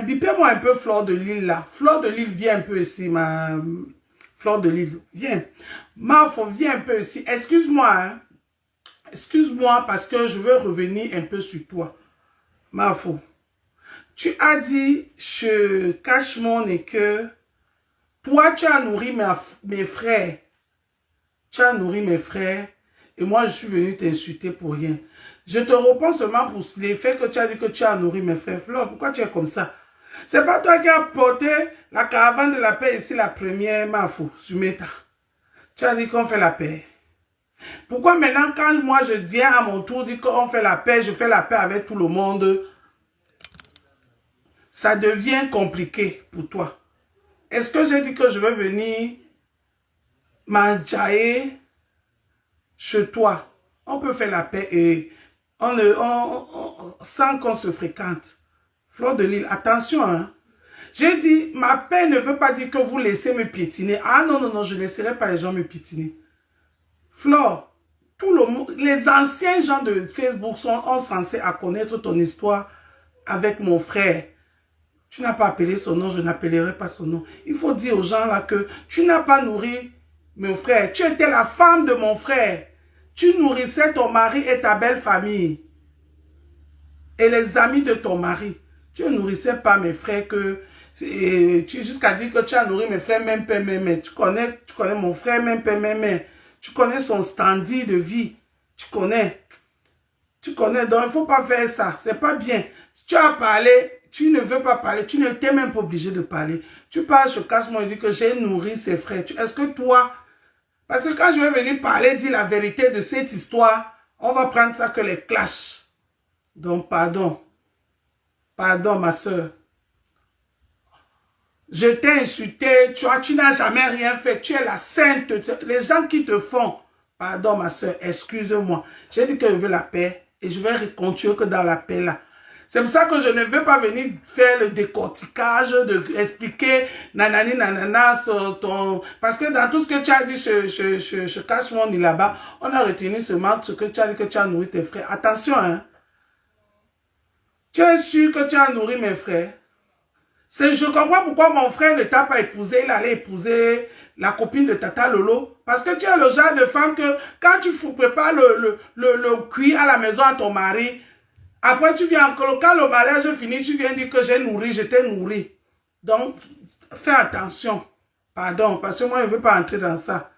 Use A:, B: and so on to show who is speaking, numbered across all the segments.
A: Bipez-moi un peu Fleur de Lille là. Fleur de Lille, viens un peu ici, ma... Fleur de Lille, viens. Mafo, viens un peu ici. Excuse-moi, hein. Excuse-moi parce que je veux revenir un peu sur toi. Mafo, tu as dit, je cache mon nez que toi, tu as nourri mes frères. Tu as nourri mes frères et moi, je suis venu t'insulter pour rien. Je te reprends seulement pour les faits que tu as dit que tu as nourri mes frères. Fleur, pourquoi tu es comme ça? C'est pas toi qui as porté la caravane de la paix ici, la première, Mafo, Sumeta. Tu as dit qu'on fait la paix. Pourquoi maintenant, quand moi je viens à mon tour dire qu'on fait la paix, je fais la paix avec tout le monde, ça devient compliqué pour toi? Est-ce que j'ai dit que je vais venir m'enjailler chez toi? On peut faire la paix et sans qu'on se fréquente. Fleur de Lille, attention, hein. J'ai dit, ma paix ne veut pas dire que vous laissez me piétiner. Ah non, non, non, je ne laisserai pas les gens me piétiner. Flore, les anciens gens de Facebook sont censés à connaître ton histoire avec mon frère. Tu n'as pas appelé son nom, je n'appellerai pas son nom. Il faut dire aux gens là que tu n'as pas nourri mon frère. Tu étais la femme de mon frère. Tu nourrissais ton mari et ta belle famille. Et les amis de ton mari. Tu ne nourrissais pas mes frères que... Jusqu'à dire que tu as nourri mes frères, même père, même. Tu connais mon frère, même père, même. Tu connais son standard de vie. Tu connais. Tu connais. Donc, il ne faut pas faire ça. C'est pas bien. Si tu as parlé, tu ne veux pas parler. Tu ne t'es même pas obligé de parler. Tu parles, je cache moi, je dis que j'ai nourri ses frères. Est-ce que toi... Parce que quand je vais venir parler, dire la vérité de cette histoire, on va prendre ça que les clashs. Donc, pardon. Pardon, ma soeur. Je t'ai insulté, tu n'as jamais rien fait, tu es la sainte. Les gens qui te font, pardon ma soeur, excuse-moi. J'ai dit que je veux la paix et je vais continuer que dans la paix là. C'est pour ça que je ne veux pas venir faire le décortiquage, expliquer nanani nanana sur ton... Parce que dans tout ce que tu as dit, je cache mon nid là-bas, on a retenu seulement ce que tu as dit que tu as nourri tes frères. Attention, hein. Tu es sûr que tu as nourri mes frères? Je comprends pourquoi mon frère ne t'a pas épousé, il allait épouser la copine de Tata Lolo. Parce que tu es le genre de femme que quand tu prépares le cuit à la maison à ton mari, après tu viens encore, quand le mariage finit, tu viens dire que j'ai nourri, je t'ai nourri. Donc, fais attention. Pardon, parce que moi, je ne veux pas entrer dans ça.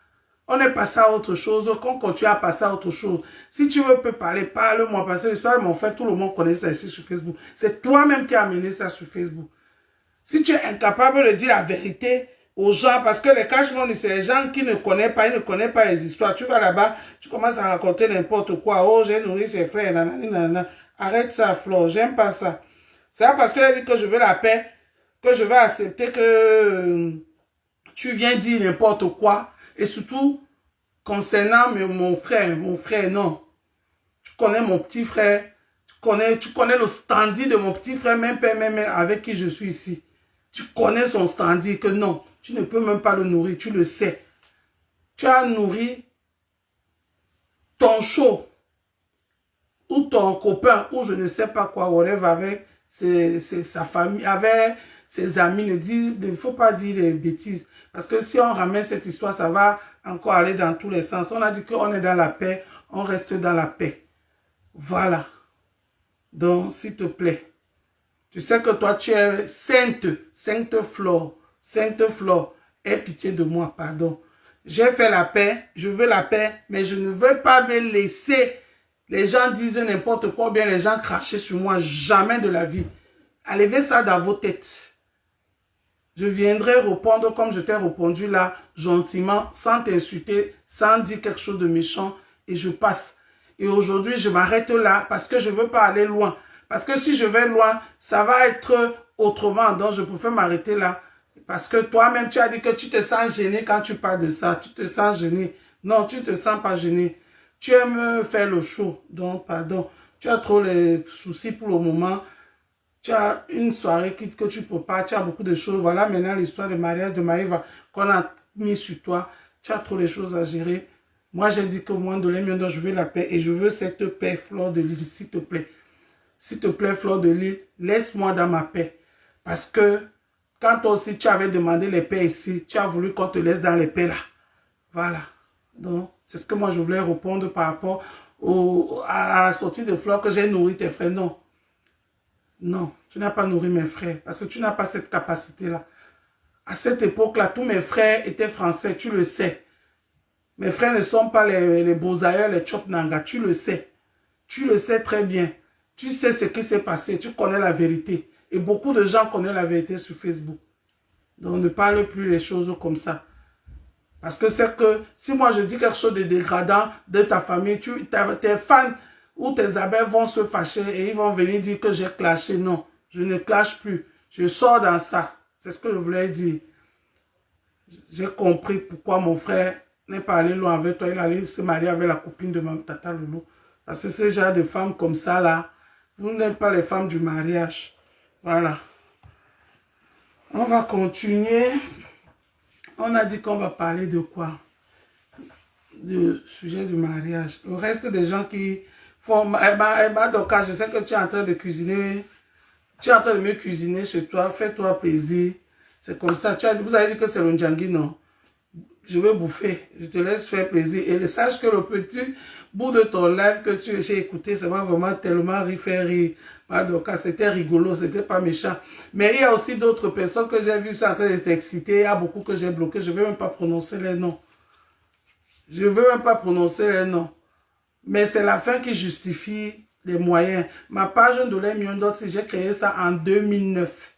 A: On est passé à autre chose, qu'on continue à passer à autre chose. Si tu veux peux parler, parle-moi. Parce que l'histoire de mon frère, tout le monde connaît ça ici sur Facebook. C'est toi-même qui as amené ça sur Facebook. Si tu es incapable de dire la vérité aux gens, parce que les cache-mondes, c'est les gens qui ne connaissent pas, ils ne connaissent pas les histoires. Tu vas là-bas, tu commences à raconter n'importe quoi. Oh, j'ai nourri ses frères, nanani, nanana. Arrête ça, Flo, j'aime pas ça. C'est pas parce que j'ai dit que je veux la paix, que je vais accepter que tu viens dire n'importe quoi. Et surtout, concernant mon frère, non. Tu connais mon petit frère, tu connais le standing de mon petit frère, même père, même mère, avec qui je suis ici. Tu connais son standing, que non, tu ne peux même pas le nourrir, tu le sais. Tu as nourri ton show, ou ton copain, ou je ne sais pas quoi, whatever, avec sa famille, avec ses amis. Il ne faut pas dire des bêtises. Parce que si on ramène cette histoire, ça va encore aller dans tous les sens. On a dit qu'on est dans la paix, on reste dans la paix. Voilà. Donc, s'il te plaît. Tu sais que toi, tu es sainte Flore, aie pitié de moi, pardon. J'ai fait la paix, je veux la paix, mais je ne veux pas me laisser. Les gens disent n'importe quoi, ou bien les gens cracher sur moi, jamais de la vie. Enlevez ça dans vos têtes. Je viendrai répondre comme je t'ai répondu là, gentiment, sans t'insulter, sans dire quelque chose de méchant, et je passe. Et aujourd'hui, je m'arrête là, parce que je ne veux pas aller loin. Parce que si je vais loin, ça va être autrement. Donc, je préfère m'arrêter là. Parce que toi-même, tu as dit que tu te sens gêné quand tu parles de ça. Tu te sens gêné. Non, tu ne te sens pas gêné. Tu aimes faire le show. Donc, pardon. Tu as trop les soucis pour le moment. Tu as une soirée que tu prépares. Tu as beaucoup de choses. Voilà maintenant l'histoire de mariage de Maïva qu'on a mis sur toi. Tu as trop de choses à gérer. Moi, j'ai dit que moi, de l'émion, je veux la paix. Et je veux cette paix, Fleur de Lille, s'il te plaît. S'il te plaît, Fleur de Lille, laisse-moi dans ma paix. Parce que quand toi aussi tu avais demandé les paix ici, tu as voulu qu'on te laisse dans les paix là. Voilà. Donc, c'est ce que moi je voulais répondre par rapport à la sortie de Flore que j'ai nourri tes frères. Non. Non, tu n'as pas nourri mes frères parce que tu n'as pas cette capacité-là. À cette époque-là, tous mes frères étaient français, tu le sais. Mes frères ne sont pas les Bozaïeux, les Chop Nanga, tu le sais. Tu le sais très bien. Tu sais ce qui s'est passé, tu connais la vérité. Et beaucoup de gens connaissent la vérité sur Facebook. Donc ne parle plus les choses comme ça. Parce que c'est que si moi je dis quelque chose de dégradant de ta famille, tes fans ou tes abeilles vont se fâcher et ils vont venir dire que j'ai clashé. Non, je ne clash plus. Je sors dans ça. C'est ce que je voulais dire. J'ai compris pourquoi mon frère n'est pas allé loin avec toi. Il allait se marier avec la copine de ma tata Loulou. Parce que ces genre de femmes comme ça là, vous n'êtes pas les femmes du mariage. Voilà. On va continuer. On a dit qu'on va parler de quoi? Du sujet du mariage. Le reste des gens qui font... Donc, je sais que tu es en train de cuisiner. Tu es en train de me cuisiner chez toi. Fais-toi plaisir. C'est comme ça. Vous avez dit que c'est le Ndjangi, non? Je vais bouffer. Je te laisse faire plaisir. Et sache que le petit bout de ton live que j'ai écouté, ça m'a vraiment tellement fait rire. Donc, c'était rigolo, c'était pas méchant. Mais il y a aussi d'autres personnes que j'ai vues en train de t'exciter. Il y a beaucoup que j'ai bloqué. Je ne vais même pas prononcer les noms. Je ne veux même pas prononcer les noms. Mais c'est la fin qui justifie les moyens. Ma page de l'Aim Yondot, j'ai créé ça en 2009.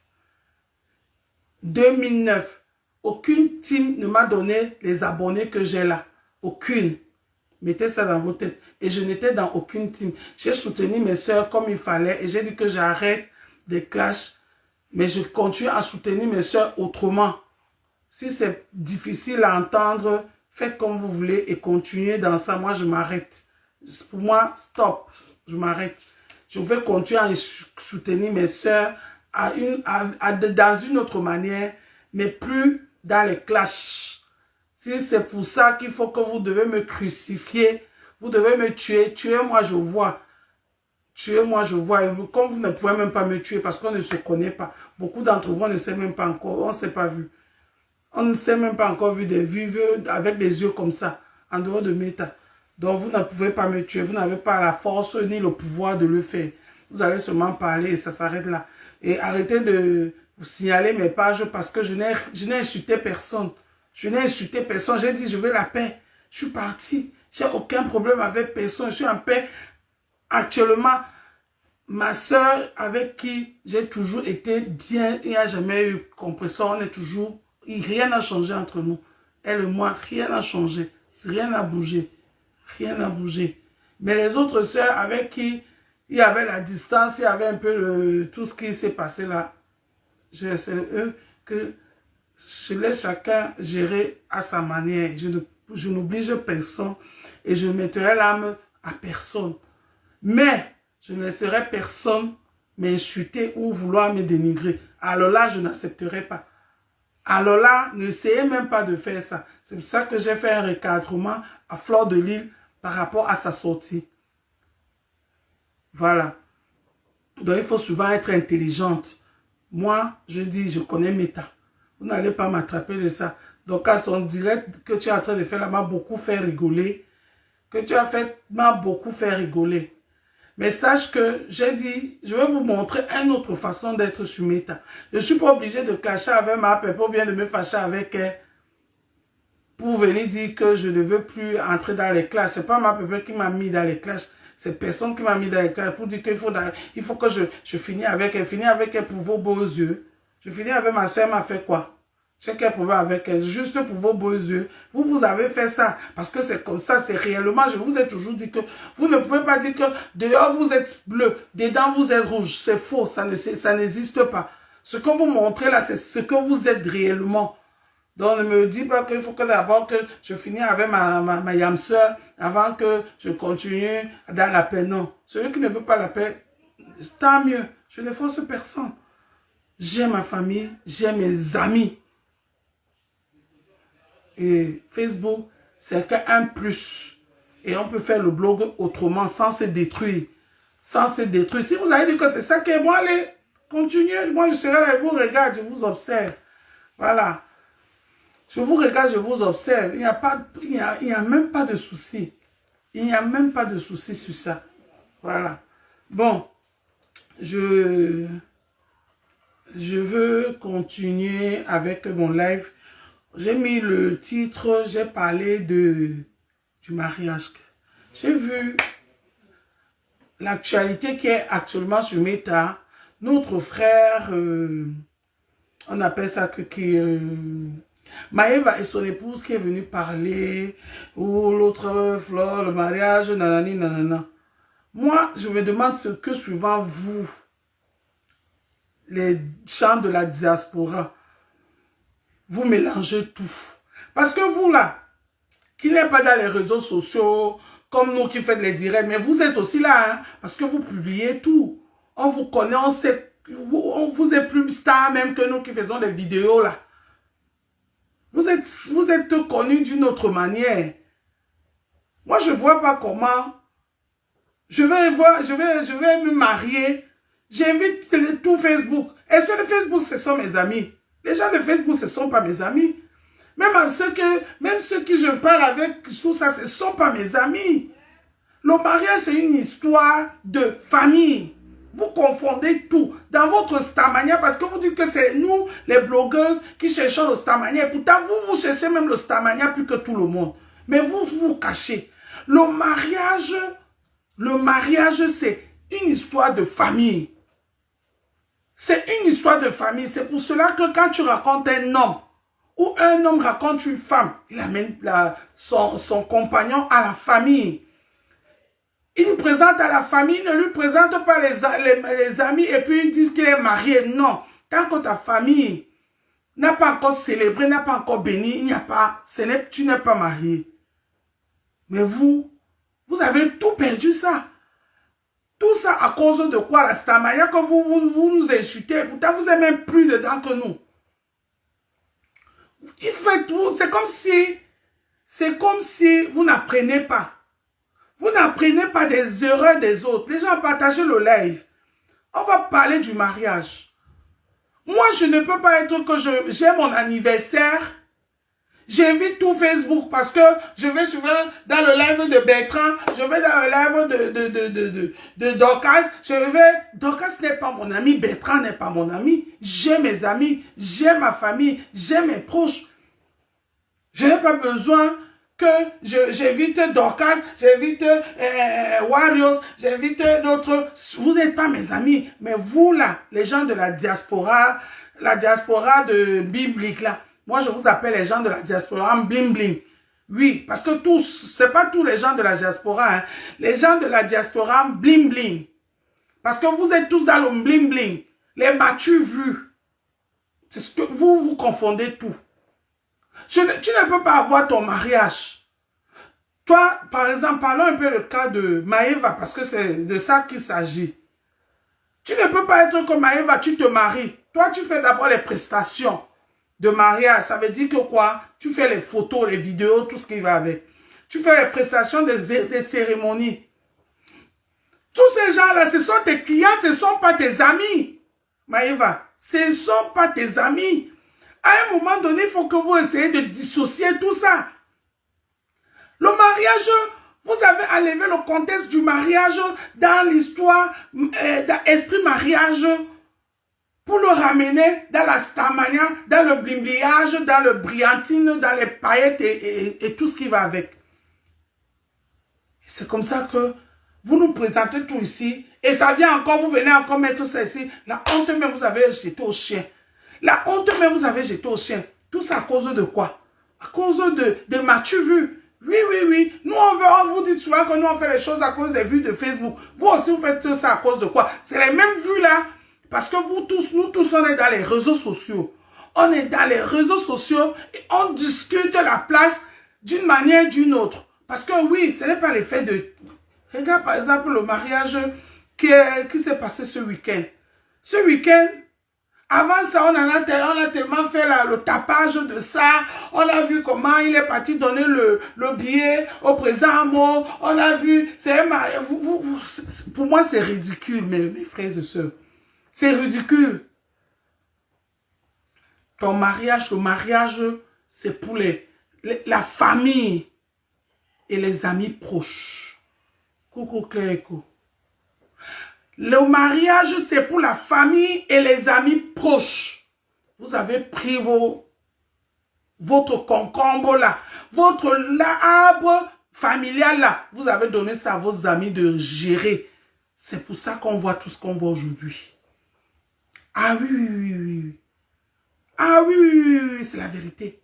A: 2009. Aucune team ne m'a donné les abonnés que j'ai là. Aucune. Mettez ça dans vos têtes. Et je n'étais dans aucune team. J'ai soutenu mes soeurs comme il fallait. Et j'ai dit que j'arrête les clashs. Mais je continue à soutenir mes soeurs autrement. Si c'est difficile à entendre, faites comme vous voulez et continuez dans ça. Moi, je m'arrête. Pour moi, stop. Je m'arrête. Je vais continuer à soutenir mes soeurs dans une autre manière, mais plus dans les clashs. Si c'est pour ça qu'il faut que vous devez me crucifier, vous devez me tuer. Tuez-moi, je vois. Tuez-moi, je vois. Et vous, comme vous ne pouvez même pas me tuer parce qu'on ne se connaît pas. Beaucoup d'entre vous, on ne sait même pas encore. On ne s'est pas vu. On ne s'est même pas encore vu des vues avec des yeux comme ça, en dehors de Meta. Donc, vous ne pouvez pas me tuer. Vous n'avez pas la force ni le pouvoir de le faire. Vous allez seulement parler et ça s'arrête là. Et arrêtez de vous signaler mes pages parce que je n'ai insulté personne. Je n'ai insulté personne. J'ai dit, je veux la paix. Je suis parti. J'ai aucun problème avec personne. Je suis en paix. Actuellement, ma soeur avec qui j'ai toujours été bien, il n'y a jamais eu compression. On est toujours... Rien n'a changé entre nous. Elle et moi, rien n'a changé. Rien n'a bougé. Rien n'a bougé. Mais les autres sœurs avec qui il y avait la distance, il y avait un peu tout ce qui s'est passé là, c'est eux que je laisse chacun gérer à sa manière. Je n'oblige personne et je ne mettrai l'âme à personne. Mais je ne laisserai personne m'insulter ou vouloir me dénigrer. Alors là, je n'accepterai pas. Alors là, n'essayez même pas de faire ça. C'est pour ça que j'ai fait un recadrement à Fleur de Lys par rapport à sa sortie. Voilà. Donc, il faut souvent être intelligente. Moi, je dis, je connais Meta. Vous n'allez pas m'attraper de ça. Donc, à son direct que tu es en train de faire là, m'a beaucoup fait rigoler. Que tu as fait m'a beaucoup fait rigoler. Mais sache que j'ai dit, je vais vous montrer une autre façon d'être sur Meta. Je ne suis pas obligé de clasher avec ma peuple ou bien de me fâcher avec elle pour venir dire que je ne veux plus entrer dans les clashs. Ce n'est pas ma peuple qui m'a mis dans les clashs. C'est personne qui m'a mis dans les clashs pour dire qu'il faut que je finis avec elle. Finis avec elle pour vos beaux yeux. Je finis avec ma soeur, elle m'a fait quoi? J'ai quel problème avec elle? Juste pour vos beaux yeux. Vous avez fait ça. Parce que c'est comme ça, c'est réellement. Je vous ai toujours dit que vous ne pouvez pas dire que dehors vous êtes bleu, dedans vous êtes rouge. C'est faux, ça n'existe pas. Ce que vous montrez là, c'est ce que vous êtes réellement. Donc ne me dis pas qu'il faut que d'abord que je finisse avec ma yam sœur avant que je continue dans la paix. Non. Celui qui ne veut pas la paix, tant mieux. Je ne force personne. J'ai ma famille, j'ai mes amis. Et Facebook, c'est qu'un plus. Et on peut faire le blog autrement, sans se détruire. Sans se détruire. Si vous avez dit que c'est ça qui est bon, allez, Continuez. Moi, je serai là, je vous regarde, je vous observe. Voilà. Je vous regarde, je vous observe. Il n'y a même pas de souci. Il n'y a même pas de souci sur ça. Voilà. Bon. Je veux continuer avec mon live. J'ai mis le titre, j'ai parlé du mariage. J'ai vu l'actualité qui est actuellement sur Meta. Notre frère, on appelle ça Maëva et son épouse qui est venue parler, ou l'autre Flore, le mariage, nanani, nanana. Moi, je me demande ce que souvent vous, les gens de la diaspora, vous mélangez tout. Parce que vous là, qui n'êtes pas dans les réseaux sociaux, comme nous qui faites les directs, mais vous êtes aussi là, hein, parce que vous publiez tout. On vous connaît, on sait, vous êtes plus star même que nous qui faisons des vidéos là. Vous êtes connus d'une autre manière. Moi, je ne vois pas comment. Je vais me marier. J'invite tout Facebook. Et sur le Facebook, ce sont mes amis. Les gens de Facebook, ce ne sont pas mes amis. Même ceux qui je parle avec, tout ça, ce ne sont pas mes amis. Le mariage, c'est une histoire de famille. Vous confondez tout. Dans votre Starmania, parce que vous dites que c'est nous, les blogueuses, qui cherchons le Starmania. Et pourtant, vous cherchez même le Starmania plus que tout le monde. Mais vous cachez. Le mariage, c'est une histoire de famille. C'est une histoire de famille. C'est pour cela que quand tu racontes un homme, ou un homme raconte une femme, il amène son compagnon à la famille. Il lui présente à la famille, il ne lui présente pas les amis et puis ils disent qu'il est marié. Non. Tant que ta famille n'a pas encore célébré, n'a pas encore béni, il n'y a pas, tu n'es pas marié. Mais vous avez tout perdu ça. Tout ça à cause de quoi la Starmania que vous nous insultez. Pourtant, vous n'êtes même plus dedans que nous. Il fait tout. C'est comme si vous n'apprenez pas. Vous n'apprenez pas des erreurs des autres. Les gens partagent le live. On va parler du mariage. Moi, je ne peux pas être que j'ai mon anniversaire. J'invite tout Facebook parce que je vais souvent dans le live de Bertrand. Je vais dans le live de Dorcas. Dorcas n'est pas mon ami. Bertrand n'est pas mon ami. J'ai mes amis. J'ai ma famille. J'ai mes proches. Je n'ai pas besoin que j'invite Dorcas, j'invite Warriors, j'invite d'autres. Vous n'êtes pas mes amis, mais vous là, les gens de la diaspora de biblique là, moi je vous appelle les gens de la diaspora en bling bling. Oui, parce que c'est pas tous les gens de la diaspora, hein. Les gens de la diaspora en bling bling. Parce que vous êtes tous dans le bling bling. Les battus vus. C'est ce que vous confondez tout. Tu ne peux pas avoir ton mariage. Toi, par exemple, parlons un peu le cas de Maëva, parce que c'est de ça qu'il s'agit. Tu ne peux pas être comme Maëva, tu te maries. Toi, tu fais d'abord les prestations de mariage. Ça veut dire que quoi? Tu fais les photos, les vidéos, tout ce qui va avec. Tu fais les prestations des cérémonies. Tous ces gens-là, ce sont tes clients, ce ne sont pas tes amis. Maëva, ce ne sont pas tes amis. À un moment donné, il faut que vous essayez de dissocier tout ça. Le mariage, vous avez enlevé le contexte du mariage dans l'histoire d'esprit mariage pour le ramener dans la Starmania, dans le blimbliage, dans le brillantine, dans les paillettes et tout ce qui va avec. C'est comme ça que vous nous présentez tout ici et ça vient encore, vous venez encore mettre ça ici. La honte même vous avez jeté au chien. La honte même vous avez jeté au chien. Tout ça à cause de quoi? À cause de m'as-tu vu? Oui. Nous, on vous dit souvent que nous, on fait les choses à cause des vues de Facebook. Vous aussi, vous faites ça à cause de quoi? C'est les mêmes vues là. Parce que nous tous, on est dans les réseaux sociaux. On est dans les réseaux sociaux et on discute la place d'une manière ou d'une autre. Parce que oui, ce n'est pas l'effet de... Regarde par exemple le mariage qui s'est passé ce week-end. Ce week-end, avant ça, on a tellement fait le tapage de ça. On a vu comment il est parti donner le billet au président Amo. On a vu, pour moi c'est ridicule, mes frères et sœurs. C'est ridicule. Ton mariage, le mariage, c'est pour la famille et les amis proches. Coucou Claire. Le mariage, c'est pour la famille et les amis proches. Vous avez pris votre concombre là, votre arbre familial là. Vous avez donné ça à vos amis de gérer. C'est pour ça qu'on voit tout ce qu'on voit aujourd'hui. Ah oui, oui, oui, oui. Ah oui, oui, oui, oui, c'est la vérité.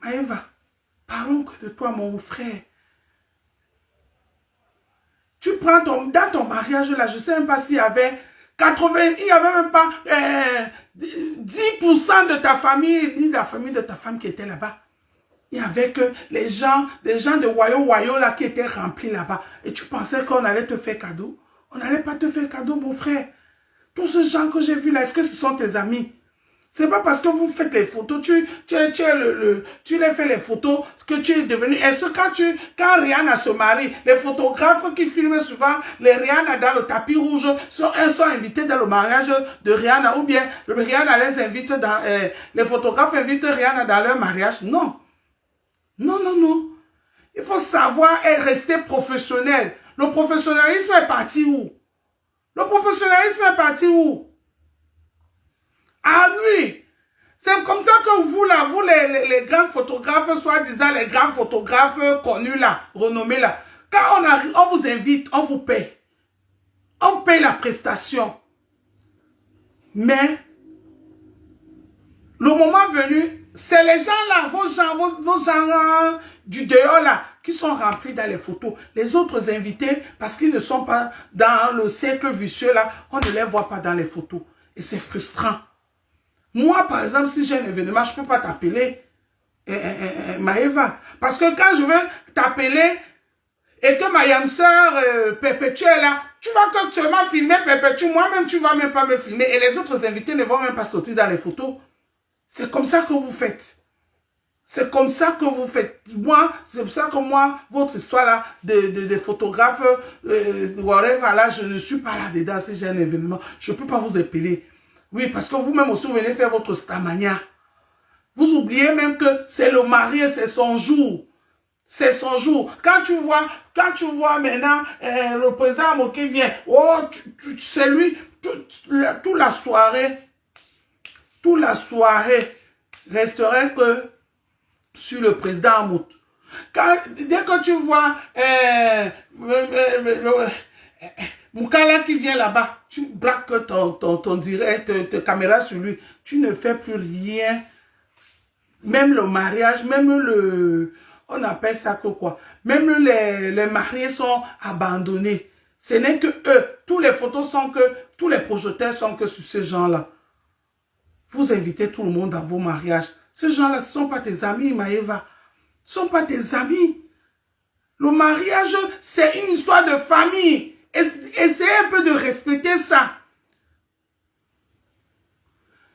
A: Maëva, parlons que de toi, mon frère. Tu prends dans ton mariage là, je ne sais même pas s'il y avait 80, il n'y avait même pas 10% de ta famille, ni de la famille de ta femme qui était là-bas. Il y avait que les gens de Wayo là qui étaient remplis là-bas. Et tu pensais qu'on allait te faire cadeau? On n'allait pas te faire cadeau, mon frère. Tous ces gens que j'ai vus là, est-ce que ce sont tes amis? C'est pas parce que vous faites les photos, tu les fais les photos que tu es devenu. Est-ce que quand Rihanna se marie, les photographes qui filment souvent les Rihanna dans le tapis rouge sont invités dans le mariage de Rihanna, ou bien Rihanna les invite dans, les photographes invitent Rihanna dans leur mariage? Non. Non, non, non. Il faut savoir et rester professionnel. Le professionnalisme est parti où? Le professionnalisme est parti où? Ah oui, c'est comme ça que vous là, vous les grands photographes, soi-disant les grands photographes connus là, renommés là, quand on vous invite, on vous paye. On paye la prestation. Mais, le moment venu, c'est les gens là, vos gens du dehors là, qui sont remplis dans les photos. Les autres invités, parce qu'ils ne sont pas dans le cercle vicieux là, on ne les voit pas dans les photos. Et c'est frustrant. Moi, par exemple, si j'ai un événement, je ne peux pas t'appeler Maëva. Parce que quand je veux t'appeler et que ma yam sœur Perpétue est là, tu vas que seulement filmer Perpétue. Moi-même, tu ne vas même pas me filmer. Et les autres invités ne vont même pas sortir dans les photos. C'est comme ça que vous faites. C'est comme ça que vous faites. Moi, c'est pour ça que moi, votre histoire là, de photographe, whatever, là, je ne suis pas là-dedans si j'ai un événement. Je ne peux pas vous appeler. Oui, parce que vous-même aussi, vous venez faire votre stamania. Vous oubliez même que c'est le marié, c'est son jour. C'est son jour. Quand tu vois maintenant le président Amoké vient, oh, c'est lui, toute la soirée resterait que sur le président Amout. Dès que tu vois Moukala qui vient là-bas, tu braques ton direct, ta caméra sur lui, tu ne fais plus rien. Même le mariage, même on appelle ça que quoi? Même les mariés sont abandonnés. Ce n'est que eux. Tous les projecteurs sont que sur ces gens-là. Vous invitez tout le monde à vos mariages. Ces gens-là, ce ne sont pas tes amis, Maëva. Ce ne sont pas tes amis. Le mariage, c'est une histoire de famille. Essayez un peu de respecter ça.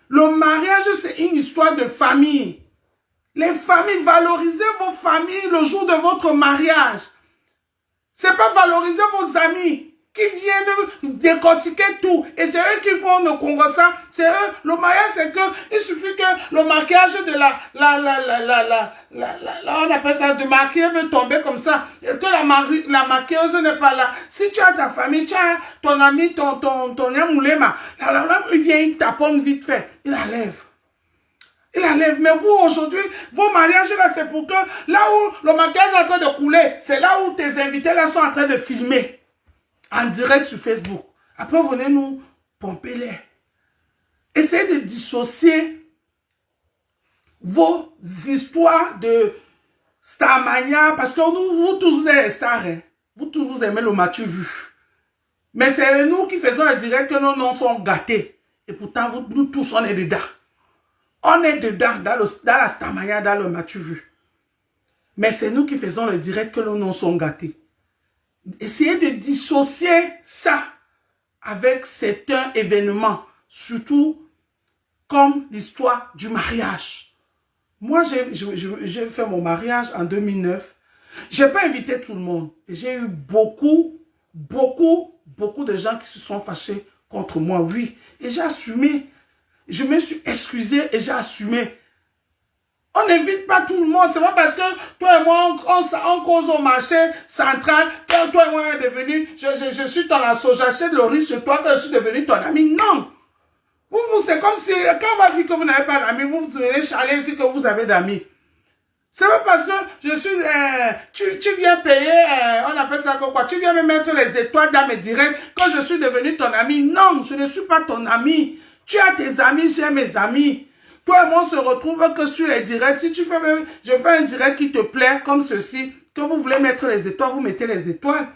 A: Le mariage, c'est une histoire de famille. Les familles, valorisez vos familles le jour de votre mariage. C'est pas valoriser vos amis qui viennent décortiquer tout. Et c'est eux qui font le Congo ça. C'est eux. Le mariage, c'est que il suffit que le maquillage de on appelle ça, de maquillage veut tomber comme ça. Et que la maquilleuse n'est pas là. Si tu as ta famille, tu as ton ami, ton yamoulema, il vient, il taponne vite fait. Il enlève. Il enlève. Mais vous, aujourd'hui, vos mariages là, c'est pour que là où le maquillage est en train de couler, c'est là où tes invités là sont en train de filmer. En direct sur Facebook. Après, venez nous pomper les. Essayez de dissocier vos histoires de Starmania, parce que vous tous, vous êtes les stars. Hein. Vous tous, vous aimez le Mathieu Vu. Mais c'est nous qui faisons le direct que nos noms sont gâtés. Et pourtant, nous tous, on est dedans. On est dedans, dans la Starmania, dans le Mathieu Vu. Mais c'est nous qui faisons le direct que nos noms sont gâtés. Essayez de dissocier ça avec certains événements, surtout comme l'histoire du mariage. Moi, j'ai fait mon mariage en 2009. Je n'ai pas invité tout le monde. Et j'ai eu beaucoup de gens qui se sont fâchés contre moi, oui. Et j'ai assumé. Je me suis excusé et j'ai assumé. On n'invite pas tout le monde. C'est pas parce que toi et moi, on cause au marché central, que toi et moi, on est devenu, je suis ton assaut, j'achète le riz chez toi, que je suis devenu ton ami. Non. C'est comme si, quand on va dire que vous n'avez pas d'amis, vous venez charler ici que vous avez d'amis. C'est pas parce que je suis, tu viens payer, on appelle ça quoi, tu viens me mettre les étoiles dans mes directs, que je suis devenu ton ami. Non, je ne suis pas ton ami. Tu as tes amis, j'ai mes amis. Toi et moi, on se retrouve que sur les directs. Si tu fais même, je fais un direct qui te plaît, comme ceci, que vous voulez mettre les étoiles, vous mettez les étoiles.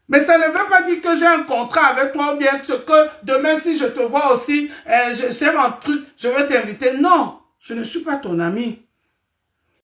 A: Mais ça ne veut pas dire que j'ai un contrat avec toi ou bien que demain, si je te vois aussi, j'aime un truc, je vais t'inviter. Non, je ne suis pas ton ami.